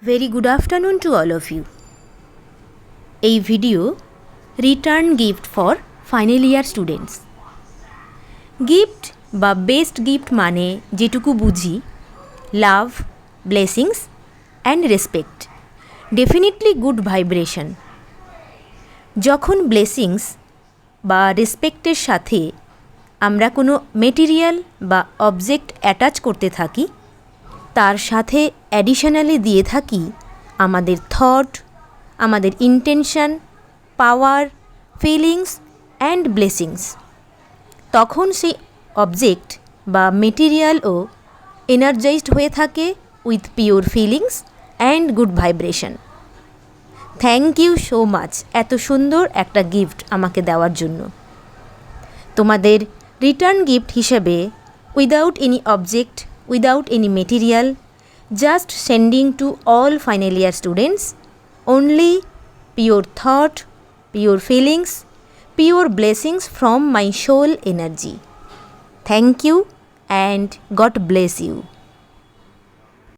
Very good afternoon to all of you. এই video return gift for final year students. Gift বা best gift মানে যেটুকু বুঝি, love, blessings and respect, definitely good vibration. যখন blessings বা রেসপেক্টের সাথে আমরা কোনো মেটেরিয়াল বা অবজেক্ট অ্যাটাচ করতে থাকি, তার সাথে অ্যাডিশনালি দিয়ে থাকি আমাদের থট, আমাদের intention, power, feelings and blessings, তখন সেই অবজেক্ট বা মেটেরিয়ালও এনার্জাইজড হয়ে থাকে with pure feelings and good vibration. Thank you so much এত সুন্দর একটা গিফট আমাকে দেওয়ার জন্য। তোমাদের রিটার্ন গিফট হিসেবে without any object, without any material, just sending to all final year students only pure thought, pure feelings, pure blessings from my soul energy. Thank you and God bless you.